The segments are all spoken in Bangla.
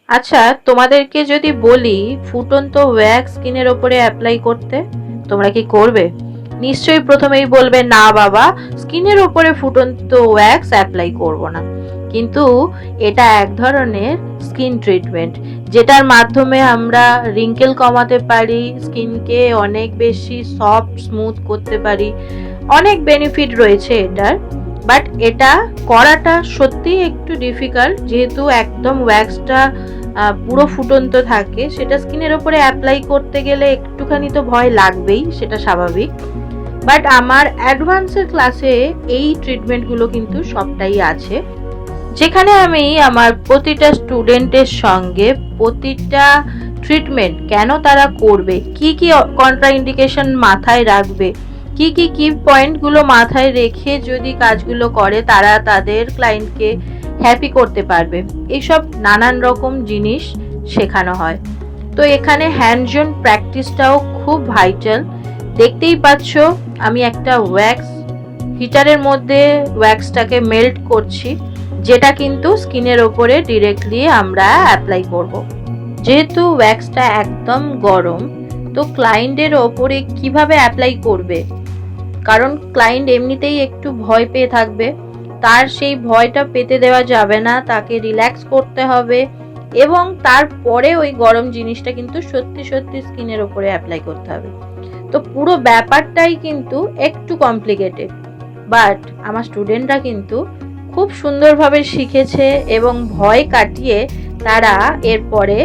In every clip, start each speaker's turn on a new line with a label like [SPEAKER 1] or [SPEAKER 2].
[SPEAKER 1] আচ্ছা, তোমাদেরকে যদি বলি ফুটন্ত ওয়্যাক্স স্কিনের ওপরে অ্যাপ্লাই করতে, তোমরা কি করবে? নিশ্চয়ই প্রথমেই বলবে না বাবা, স্কিনের ওপরে ফুটন্ত ওয়্যাক্স অ্যাপ্লাই করব না। কিন্তু এটা এক ধরনের স্কিন ট্রিটমেন্ট, যেটার মাধ্যমে আমরা রিঙ্কেল কমাতে পারি, স্কিনকে অনেক বেশি সফট স্মুথ করতে পারি। অনেক বেনিফিট রয়েছে এটার। বাট এটা করাটা সত্যি একটু ডিফিকাল্ট, যেহেতু একদম ওয়্যাক্সটা পুরো ফুটন্ত থাকে, সেটা স্কিনের ওপরে অ্যাপ্লাই করতে গেলে একটুখানি তো ভয় লাগবেই, সেটা স্বাভাবিক। বাট আমার অ্যাডভান্সের ক্লাসে এই ট্রিটমেন্টগুলো কিন্তু সবটাই আছে, যেখানে আমি আমার প্রতিটা স্টুডেন্টের সঙ্গে প্রতিটা ট্রিটমেন্ট কেন তারা করবে, কি কি কন্ট্রাইন্ডিকেশন মাথায় রাখবে, কি কি পয়েন্টগুলো মাথায় রেখে যদি কাজগুলো করে তারা তাদের ক্লায়েন্টকে হ্যাপি করতে পারবে, এইসব নানান রকম জিনিস শেখানো হয়। তো এখানে হ্যান্ডস অন প্র্যাকটিসটাও খুব ভাইটাল। দেখতেই পাচ্ছ আমি একটা ওয়্যাক্স হিটারের মধ্যে ওয়্যাক্সটাকে মেল্ট করছি, যেটা কিন্তু স্কিনের ওপরে ডিরেক্টলি আমরা অ্যাপ্লাই করব। যেহেতু ওয়্যাক্সটা একদম গরম, তো ক্লায়েন্টের ওপরে কিভাবে অ্যাপ্লাই করবে, কারণ ক্লায়েন্ট এমনিতেই একটু ভয় পেয়ে থাকবে, তার সেই ভয়টা পেতে দেওয়া যাবে না, তাকে রিল্যাক্স করতে হবে এবং তারপরে ওই গরম জিনিসটা কিন্তু সত্যি সত্যি স্কিনের ওপরে অ্যাপ্লাই করতে হবে। তো পুরো ব্যাপারটাই কিন্তু একটু কমপ্লিকেটেড, বাট আমার স্টুডেন্টরা কিন্তু খুব সুন্দরভাবে শিখেছে এবং ভয় কাটিয়ে তারা এরপরে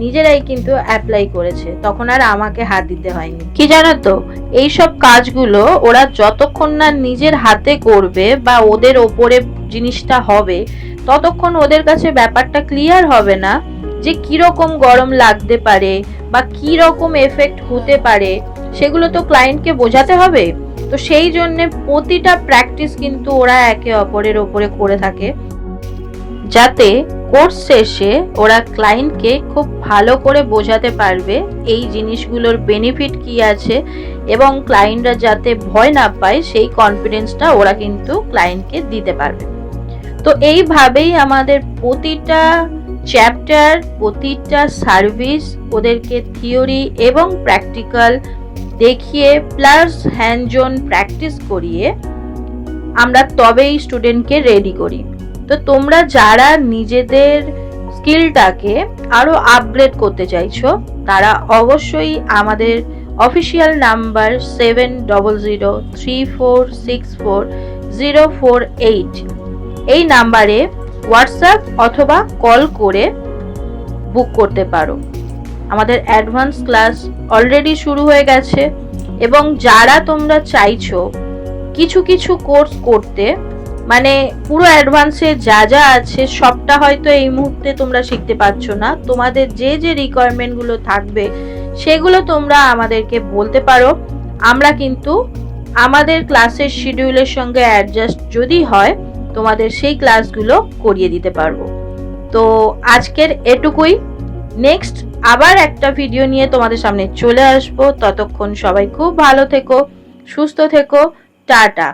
[SPEAKER 1] নিজেরাই কিন্তু অ্যাপ্লাই করেছে, তখন আর আমাকে হাত দিতে হয়নি। কি জানো তো, এইসব কাজগুলো ওরা যতক্ষণ না নিজের হাতে করবে বা ওদের ওপরে জিনিসটা হবে, ততক্ষণ ওদের কাছে ব্যাপারটা ক্লিয়ার হবে না যে কিরকম গরম লাগতে পারে বা কি রকম এফেক্ট হতে পারে, সেগুলো তো ক্লায়েন্টকে বোঝাতে হবে। তো সেই জন্য প্রতিটা প্র্যাকটিস কিন্তু ওরা একে অপরের ওপরে করে থাকে, যাতে কোর্স শেষে ওরা ক্লায়েন্টকে খুব ভালো করে বোঝাতে পারবে এই জিনিসগুলোর বেনিফিট কি আছে, এবং ক্লায়েন্টরা যাতে ভয় না পায় সেই কনফিডেন্সটা ওরা কিন্তু ক্লায়েন্টকে দিতে পারবে। তো এইভাবেই আমাদের প্রতিটা চ্যাপ্টার, প্রতিটা সার্ভিস ওদেরকে থিওরি এবং প্র্যাকটিক্যাল দেখিয়ে প্লাস হ্যান্ডস অন প্র্যাকটিস করিয়ে আমরা তবেই স্টুডেন্টকে রেডি করি। তো তোমরা যারা নিজেদের স্কিলটাকে আরো আপগ্রেড করতে চাইছো, তারা অবশ্যই আমাদের অফিসিয়াল নাম্বার 7003464048 এই নাম্বারে হোয়াটসঅ্যাপ অথবা কল করে বুক করতে পারো। আমাদের অ্যাডভান্স ক্লাস অলরেডি শুরু হয়ে গেছে, এবং যারা তোমরা চাইছো কিছু কিছু কোর্স করতে, মানে পুরো অ্যাডভান্সে যা যা আছে সবটা হয়তো এই মুহূর্তে তোমরা শিখতে পারছো না, তোমাদের যে যে রিকোয়ারমেন্টগুলো থাকবে সেগুলো তোমরা আমাদেরকে বলতে পারো। আমরা কিন্তু আমাদের ক্লাসের শিডিউলের সঙ্গে অ্যাডজাস্ট যদি হয়, তোমাদের সেই ক্লাসগুলো করিয়ে দিতে পারবো। তো আজকের এটুকুই। নেক্সট আবার একটা ভিডিও নিয়ে তোমাদের সামনে চলে আসবো। ততক্ষণ সবাই খুব ভালো থেকো, সুস্থ থেকো, টাটা।